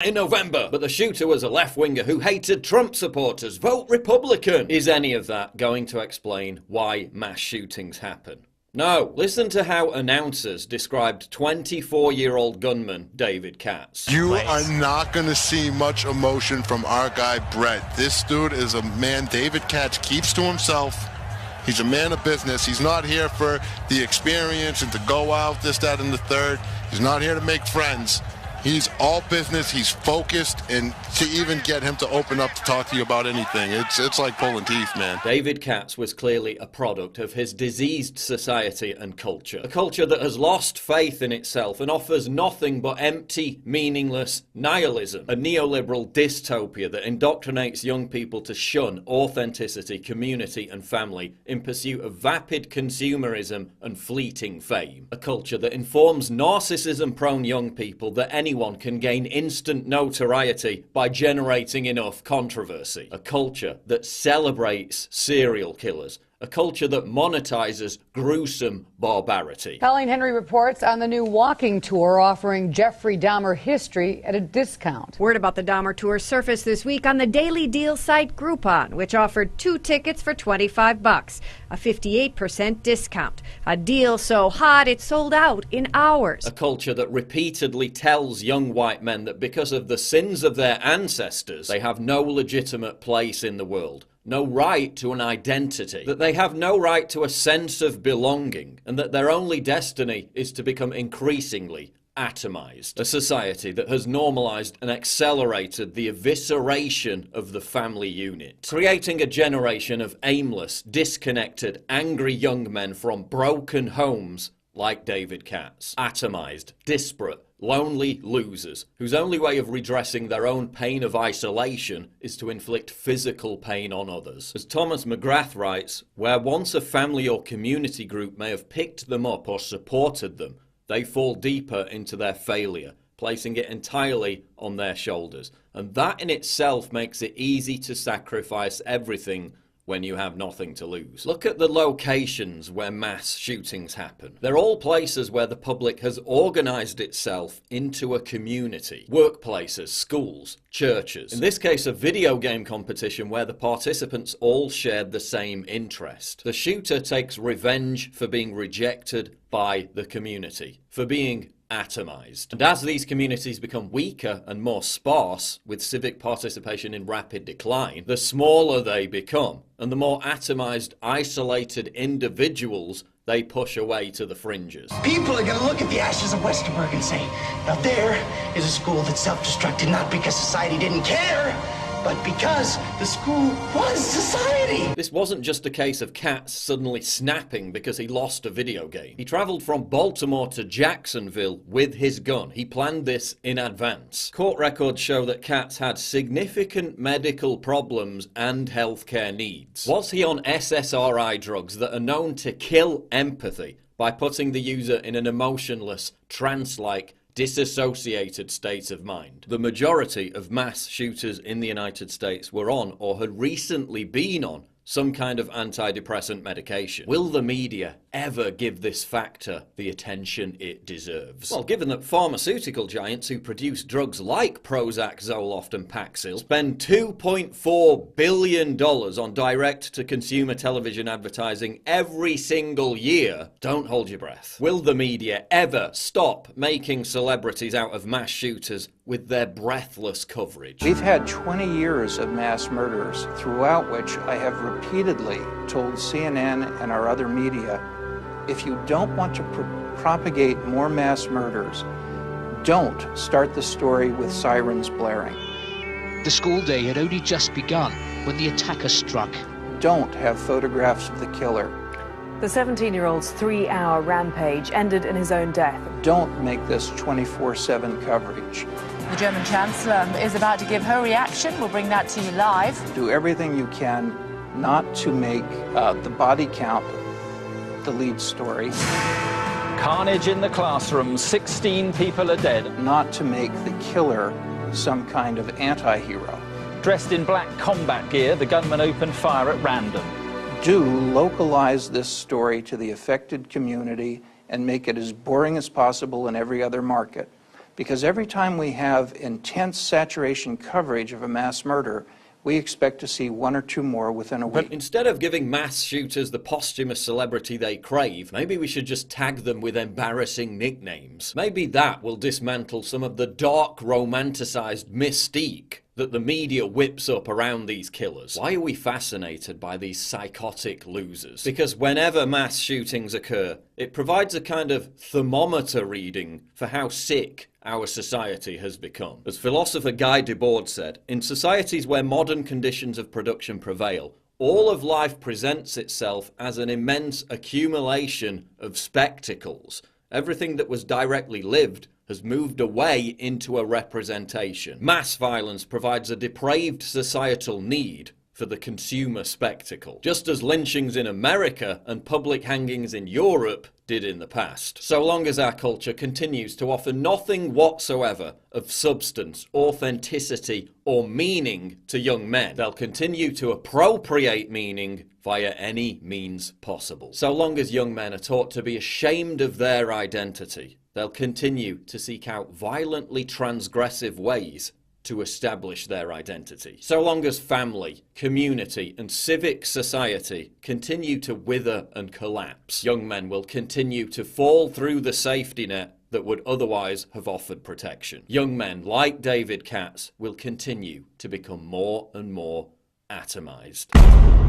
in November, but the shooter was a left-winger who hated Trump supporters. Vote Republican. Is any of that going to explain why mass shootings happen? No. Listen to how announcers described 24-year-old gunman David Katz. You are not going to see much emotion from our guy Brett. This dude is a man David Katz keeps to himself. He's a man of business. He's not here for the experience and to go out, this, that, and the third. He's not here to make friends. He's all business. He's focused, and to even get him to open up to talk to you about anything, it's like pulling teeth, man. David Katz was clearly a product of his diseased society and culture. A culture that has lost faith in itself and offers nothing but empty, meaningless nihilism. A neoliberal dystopia that indoctrinates young people to shun authenticity, community, and family in pursuit of vapid consumerism and fleeting fame. A culture that informs narcissism-prone young people that anyone can gain instant notoriety by generating enough controversy. A culture that celebrates serial killers. A culture that monetizes gruesome barbarity. Colleen Henry reports on the new walking tour offering Jeffrey Dahmer history at a discount. Word about the Dahmer tour surfaced this week on the daily deal site Groupon, which offered 2 tickets for $25, a 58% discount. A deal so hot it sold out in hours. A culture that repeatedly tells young white men that because of the sins of their ancestors, they have no legitimate place in the world. No right to an identity, that they have no right to a sense of belonging, and that their only destiny is to become increasingly atomized. A society that has normalized and accelerated the evisceration of the family unit, creating a generation of aimless, disconnected, angry young men from broken homes like David Katz. Atomized, disparate, lonely losers whose only way of redressing their own pain of isolation is to inflict physical pain on others. As Thomas McGrath writes, where once a family or community group may have picked them up or supported them, they fall deeper into their failure, placing it entirely on their shoulders. And that in itself makes it easy to sacrifice everything when you have nothing to lose. Look at the locations where mass shootings happen. They're all places where the public has organized itself into a community. Workplaces, schools, churches. In this case, a video game competition where the participants all shared the same interest. The shooter takes revenge for being rejected by the community, for being atomized. And as these communities become weaker and more sparse, with civic participation in rapid decline, the smaller they become, and the more atomized, isolated individuals they push away to the fringes. People are going to look at the ashes of Westerberg and say, now there is a school that self-destructed not because society didn't care, but because the school was society. This wasn't just a case of Katz suddenly snapping because he lost a video game. He traveled from Baltimore to Jacksonville with his gun. He planned this in advance. Court records show that Katz had significant medical problems and healthcare needs. Was he on SSRI drugs that are known to kill empathy by putting the user in an emotionless, trance-like, disassociated state of mind? The majority of mass shooters in the United States were on or had recently been on some kind of antidepressant medication. Will the media ever give this factor the attention it deserves? Well, given that pharmaceutical giants who produce drugs like Prozac, Zoloft and Paxil spend $2.4 billion on direct-to-consumer television advertising every single year, don't hold your breath. Will the media ever stop making celebrities out of mass shooters with their breathless coverage? We've had 20 years of mass murders, throughout which I have repeatedly told CNN and our other media, if you don't want to propagate more mass murders, don't start the story with sirens blaring. The school day had only just begun when the attacker struck. Don't have photographs of the killer. The 17-year-old's 3-hour rampage ended in his own death. Don't make this 24/7 coverage. The German Chancellor is about to give her reaction. We'll bring that to you live. Do everything you can not to make the body count the lead story. Carnage in the classroom, 16 people are dead. Not to make the killer some kind of anti-hero. Dressed in black combat gear, the gunman opened fire at random. Do localize this story to the affected community and make it as boring as possible in every other market. Because every time we have intense saturation coverage of a mass murder, we expect to see one or two more within a week. But instead of giving mass shooters the posthumous celebrity they crave, maybe we should just tag them with embarrassing nicknames. Maybe that will dismantle some of the dark, romanticized mystique that the media whips up around these killers. Why are we fascinated by these psychotic losers? Because whenever mass shootings occur, it provides a kind of thermometer reading for how sick our society has become. As philosopher Guy Debord said, in societies where modern conditions of production prevail, all of life presents itself as an immense accumulation of spectacles. Everything that was directly lived has moved away into a representation. Mass violence provides a depraved societal need for the consumer spectacle, just as lynchings in America and public hangings in Europe did in the past. So long as our culture continues to offer nothing whatsoever of substance, authenticity, or meaning to young men, they'll continue to appropriate meaning via any means possible. So long as young men are taught to be ashamed of their identity, they'll continue to seek out violently transgressive ways to establish their identity. So long as family, community, and civic society continue to wither and collapse, young men will continue to fall through the safety net that would otherwise have offered protection. Young men like David Katz will continue to become more and more atomized.